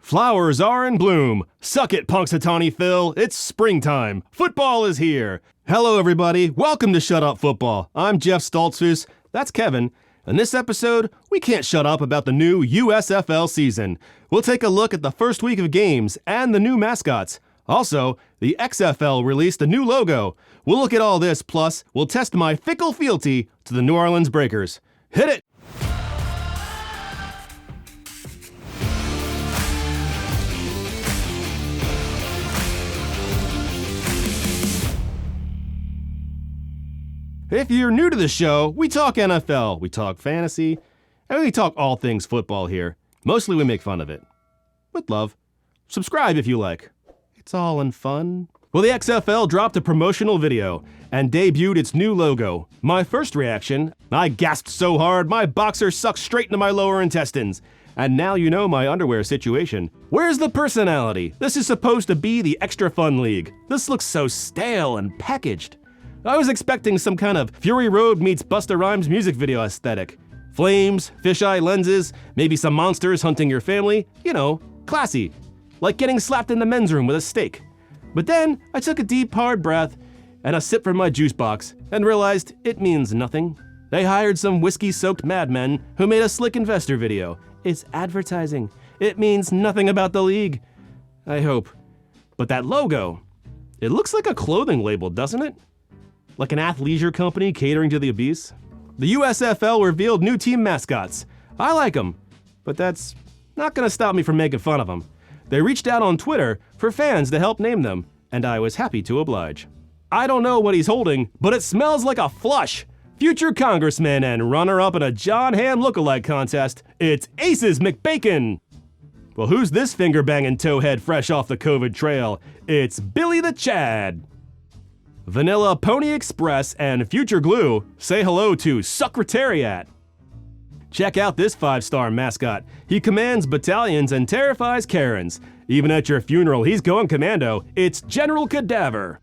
Flowers are in bloom. Suck it, Punxsutawney Phil. It's springtime. Football is here. Hello, everybody. Welcome to Shut Up Football. I'm Jeff Stoltzfus. That's Kevin. In this episode, we can't shut up about the new USFL season. We'll take a look at the first week of games and the new mascots. Also, the XFL released a new logo. We'll look at all this, plus we'll test my fickle fealty to the New Orleans Breakers. Hit it! If you're new to the show, we talk NFL, we talk fantasy, and we talk all things football here. Mostly we make fun of it. With love. Subscribe if you like. It's all in fun. Well, the XFL dropped a promotional video and debuted its new logo. My first reaction, I gasped so hard my boxer sucked straight into my lower intestines. And now you know my underwear situation. Where's the personality? This is supposed to be the extra fun league. This looks so stale and packaged. I was expecting some kind of Fury Road meets Busta Rhymes music video aesthetic. Flames, fisheye lenses, maybe some monsters hunting your family. You know, classy. Like getting slapped in the men's room with a steak. But then I took a deep, hard breath and a sip from my juice box and realized it means nothing. They hired some whiskey-soaked madmen who made a slick investor video. It's advertising. It means nothing about the league. I hope. But that logo, it looks like a clothing label, doesn't it? Like an athleisure company catering to the obese? The USFL revealed new team mascots. I like them, but that's not gonna stop me from making fun of them. They reached out on Twitter for fans to help name them, and I was happy to oblige. I don't know what he's holding, but it smells like a flush. Future congressman and runner-up in a John Hamm lookalike contest, it's Aces McBacon. Well, who's this finger-banging towhead fresh off the COVID trail? It's Billy the Chad. Vanilla Pony Express and Future Glue say hello to Secretariat. Check out this 5-star mascot. He commands battalions and terrifies Karens. Even at your funeral, he's going commando. It's General Cadaver.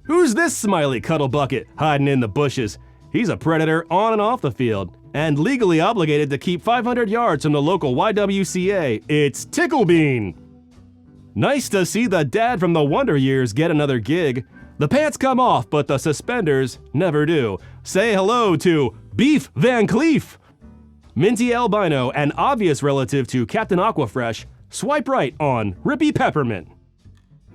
Who's this smiley cuddle bucket hiding in the bushes? He's a predator on and off the field and legally obligated to keep 500 yards from the local YWCA. It's Ticklebean. Nice to see the dad from the Wonder Years get another gig. The pants come off, but the suspenders never do. Say hello to Beef Van Cleef. Minty Albino, an obvious relative to Captain Aquafresh, swipe right on Rippy Peppermint.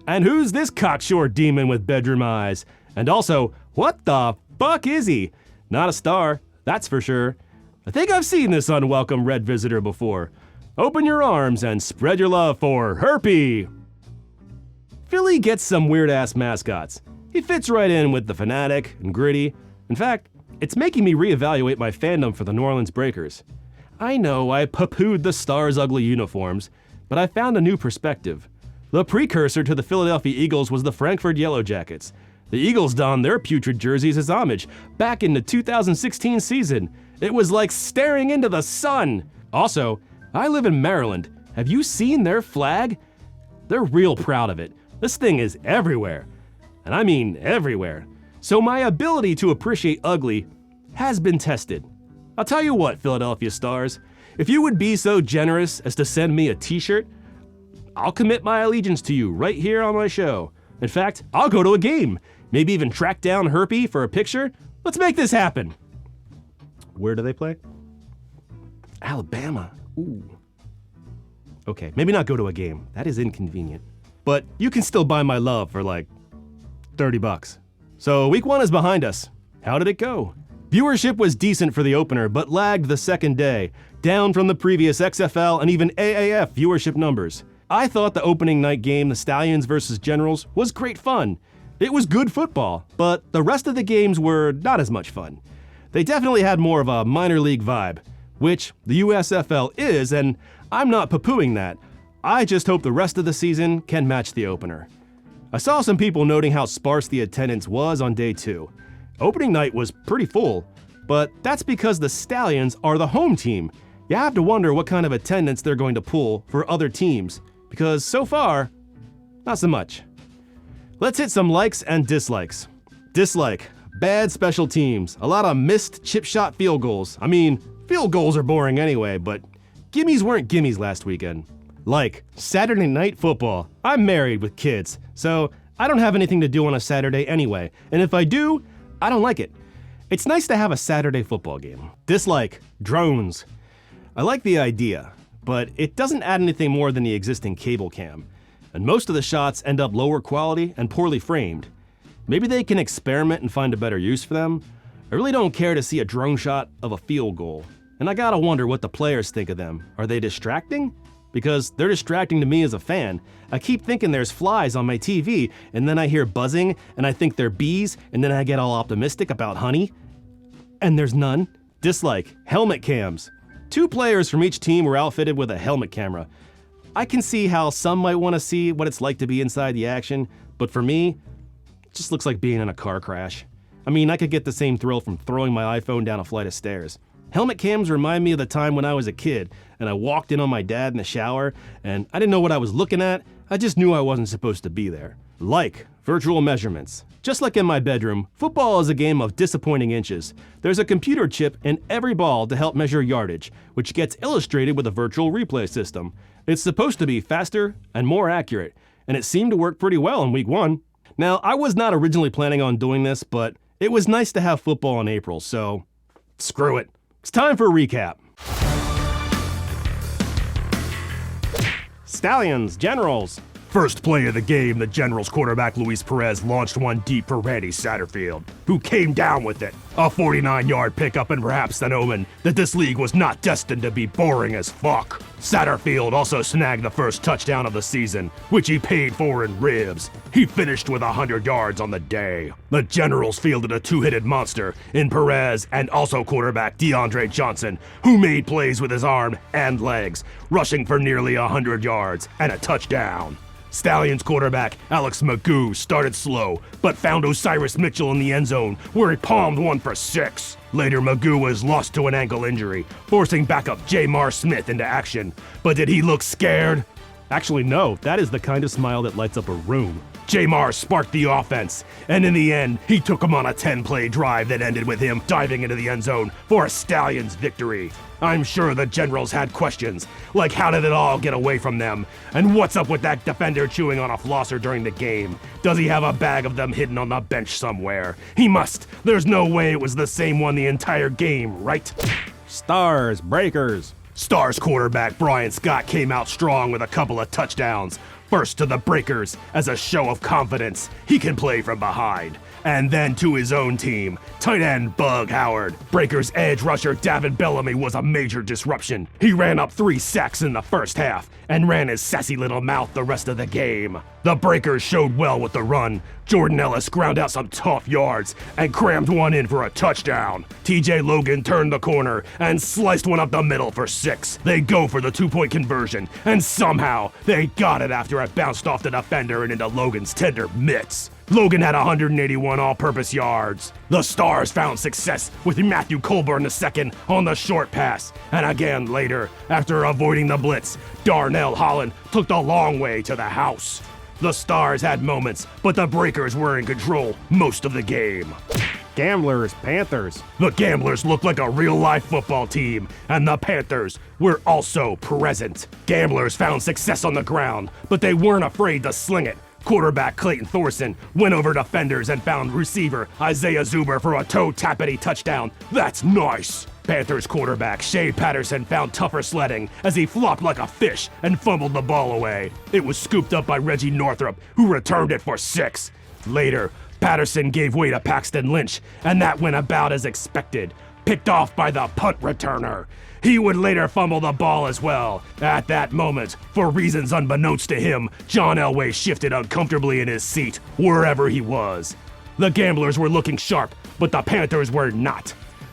And who's this cocksure demon with bedroom eyes? And also, what the fuck is he? Not a star, that's for sure. I think I've seen this unwelcome red visitor before. Open your arms and spread your love for Herpy. Philly gets some weird-ass mascots. He fits right in with the fanatic and gritty. In fact, it's making me reevaluate my fandom for the New Orleans Breakers. I know I poo-pooed the Stars' ugly uniforms, but I found a new perspective. The precursor to the Philadelphia Eagles was the Frankfurt Yellow Jackets. The Eagles donned their putrid jerseys as homage back in the 2016 season. It was like staring into the sun. Also, I live in Maryland. Have you seen their flag? They're real proud of it. This thing is everywhere. And I mean everywhere. So my ability to appreciate ugly has been tested. I'll tell you what, Philadelphia Stars, if you would be so generous as to send me a t-shirt, I'll commit my allegiance to you right here on my show. In fact, I'll go to a game, maybe even track down Herpy for a picture. Let's make this happen. Where do they play? Alabama. Ooh. Okay, maybe not go to a game. That is inconvenient. But you can still buy my love for like $30. So week 1 is behind us. How did it go? Viewership was decent for the opener, but lagged the second day, down from the previous XFL and even AAF viewership numbers. I thought the opening night game, the Stallions versus Generals, was great fun. It was good football, but the rest of the games were not as much fun. They definitely had more of a minor league vibe, which the USFL is, and I'm not poo-pooing that. I just hope the rest of the season can match the opener. I saw some people noting how sparse the attendance was on day 2. Opening night was pretty full, but that's because the Stallions are the home team. You have to wonder what kind of attendance they're going to pull for other teams, because so far, not so much. Let's hit some likes and dislikes. Dislike, bad special teams, a lot of missed chip shot field goals. I mean, field goals are boring anyway, but gimmies weren't gimmies last weekend. Like Saturday night football. I'm married with kids, so I don't have anything to do on a Saturday anyway, and if I do, I don't like it. It's nice to have a Saturday football game. Dislike, drones. I like the idea, but it doesn't add anything more than the existing cable cam, and most of the shots end up lower quality and poorly framed. Maybe they can experiment and find a better use for them. I really don't care to see a drone shot of a field goal, and I gotta wonder what the players think of them. Are they distracting? Because they're distracting to me as a fan. I keep thinking there's flies on my TV, and then I hear buzzing, and I think they're bees, and then I get all optimistic about honey, and there's none. Dislike, helmet cams. 2 players from each team were outfitted with a helmet camera. I can see how some might want to see what it's like to be inside the action, but for me, it just looks like being in a car crash. I mean, I could get the same thrill from throwing my iPhone down a flight of stairs. Helmet cams remind me of the time when I was a kid, and I walked in on my dad in the shower, and I didn't know what I was looking at, I just knew I wasn't supposed to be there. Like virtual measurements. Just like in my bedroom, football is a game of disappointing inches. There's a computer chip in every ball to help measure yardage, which gets illustrated with a virtual replay system. It's supposed to be faster and more accurate, and it seemed to work pretty well in week 1. Now, I was not originally planning on doing this, but it was nice to have football in April, so screw it. It's time for a recap. Stallions, Generals. First play of the game, the Generals quarterback Luis Perez launched one deep for Randy Satterfield, who came down with it. A 49-yard pickup and perhaps an omen that this league was not destined to be boring as fuck. Satterfield also snagged the first touchdown of the season, which he paid for in ribs. He finished with 100 yards on the day. The Generals fielded a 2-headed monster in Perez and also quarterback DeAndre Johnson, who made plays with his arm and legs, rushing for nearly 100 yards and a touchdown. Stallions quarterback Alex Magoo started slow, but found Osiris Mitchell in the end zone, where he palmed one for 6. Later, Magoo was lost to an ankle injury, forcing backup Jamar Smith into action. But did he look scared? Actually, no. That is the kind of smile that lights up a room. Jamar sparked the offense, and in the end, he took him on a 10-play drive that ended with him diving into the end zone for a Stallions victory. I'm sure the Generals had questions, like how did it all get away from them? And what's up with that defender chewing on a flosser during the game? Does he have a bag of them hidden on the bench somewhere? He must. There's no way it was the same one the entire game, right? Stars, Breakers. Stars quarterback Brian Scott came out strong with a couple of touchdowns. First to the Breakers as a show of confidence he can play from behind. And then to his own team, tight end Bug Howard. Breakers edge rusher David Bellamy was a major disruption. He ran up 3 sacks in the first half and ran his sassy little mouth the rest of the game. The Breakers showed well with the run. Jordan Ellis ground out some tough yards and crammed one in for a touchdown. TJ Logan turned the corner and sliced one up the middle for 6. They go for the 2-point conversion, and somehow they got it after it bounced off the defender and into Logan's tender mitts. Logan had 181 all-purpose yards. The Stars found success with Matthew Colburn II on the short pass. And again later, after avoiding the blitz, Darnell Holland took the long way to the house. The Stars had moments, but the Breakers were in control most of the game. Gamblers, Panthers. The Gamblers looked like a real-life football team, and the Panthers were also present. Gamblers found success on the ground, but they weren't afraid to sling it. Quarterback Clayton Thorson went over defenders and found receiver Isaiah Zuber for a toe-tappity touchdown. That's nice! Panthers quarterback Shea Patterson found tougher sledding as he flopped like a fish and fumbled the ball away. It was scooped up by Reggie Northrup, who returned it for 6. Later, Patterson gave way to Paxton Lynch, and that went about as expected. Picked off by the punt returner. He would later fumble the ball as well. At that moment, for reasons unbeknownst to him, John Elway shifted uncomfortably in his seat, wherever he was. The Gamblers were looking sharp, but the Panthers were not.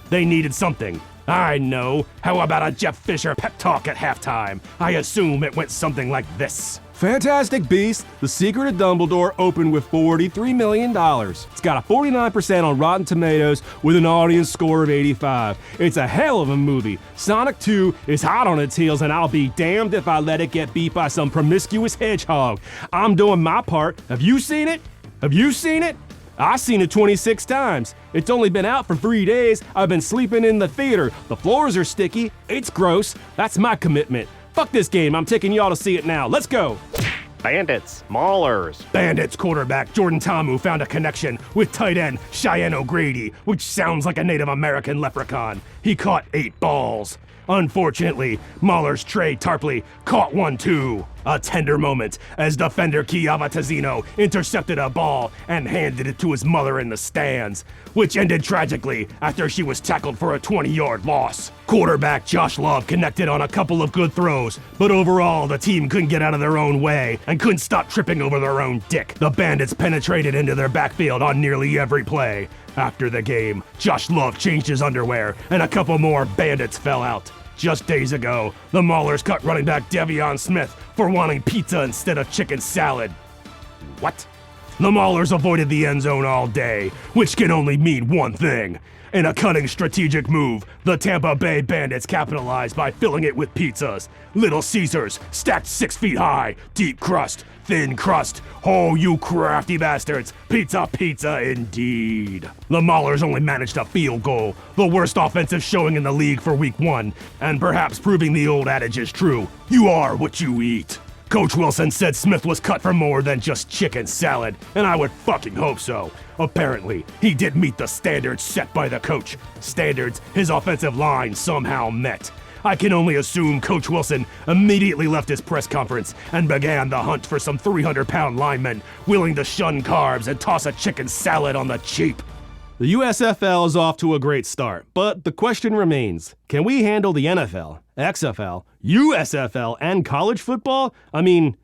They needed something. I know. How about a Jeff Fisher pep talk at halftime? I assume it went something like this. Fantastic Beasts, The Secret of Dumbledore opened with $43 million. It's got a 49% on Rotten Tomatoes with an audience score of 85. It's a hell of a movie. Sonic 2 is hot on its heels, and I'll be damned if I let it get beat by some promiscuous hedgehog. I'm doing my part. Have you seen it? Have you seen it? I've seen it 26 times. It's only been out for 3 days. I've been sleeping in the theater. The floors are sticky. It's gross. That's my commitment. Fuck this game, I'm taking y'all to see it now. Let's go! Bandits, Maulers. Bandits quarterback Jordan Ta'amu found a connection with tight end Cheyenne O'Grady, which sounds like a Native American leprechaun. He caught 8 balls. Unfortunately, Maulers' Trey Tarpley caught one too. A tender moment as defender Kiava Tazzino intercepted a ball and handed it to his mother in the stands, which ended tragically after she was tackled for a 20-yard loss. Quarterback Josh Love connected on a couple of good throws, but overall the team couldn't get out of their own way and couldn't stop tripping over their own dick. The Bandits penetrated into their backfield on nearly every play. After the game, Josh Love changed his underwear and a couple more Bandits fell out. Just days ago, the Maulers cut running back Devion Smith for wanting pizza instead of chicken salad. What? The Maulers avoided the end zone all day, which can only mean one thing. In a cunning strategic move, the Tampa Bay Bandits capitalized by filling it with pizzas. Little Caesars, stacked 6 feet high, deep crust, thin crust. Oh, you crafty bastards. Pizza, pizza indeed. The Maulers only managed a field goal, the worst offensive showing in the league for week 1, and perhaps proving the old adage is true. You are what you eat. Coach Wilson said Smith was cut for more than just chicken salad, and I would fucking hope so. Apparently, he did meet the standards set by the coach. Standards his offensive line somehow met. I can only assume Coach Wilson immediately left his press conference and began the hunt for some 300-pound linemen willing to shun carbs and toss a chicken salad on the cheap. The USFL is off to a great start, but the question remains, can we handle the NFL, XFL, USFL, and college football? I mean,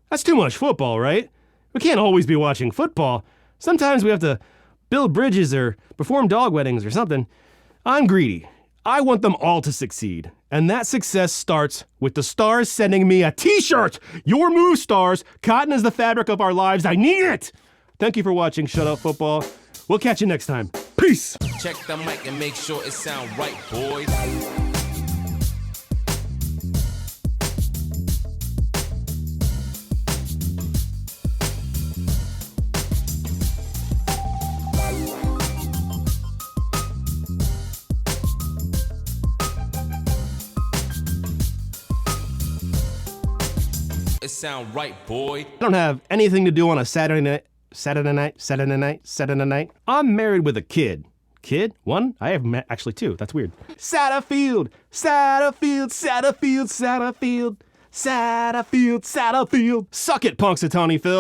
that's too much football, right? We can't always be watching football. Sometimes we have to build bridges or perform dog weddings or something. I'm greedy. I want them all to succeed. And that success starts with the Stars sending me a t-shirt. Your move, Stars. Cotton is the fabric of our lives. I need it. Thank you for watching Shut Up Football. We'll catch you next time. Peace. Check the mic and make sure it sound right, boys. It sound right, boy. I don't have anything to do on a Saturday night. I'm married with a kid. Kid? One? I have actually 2. That's weird. Satterfield. Suck it, Punxsutawney Phil.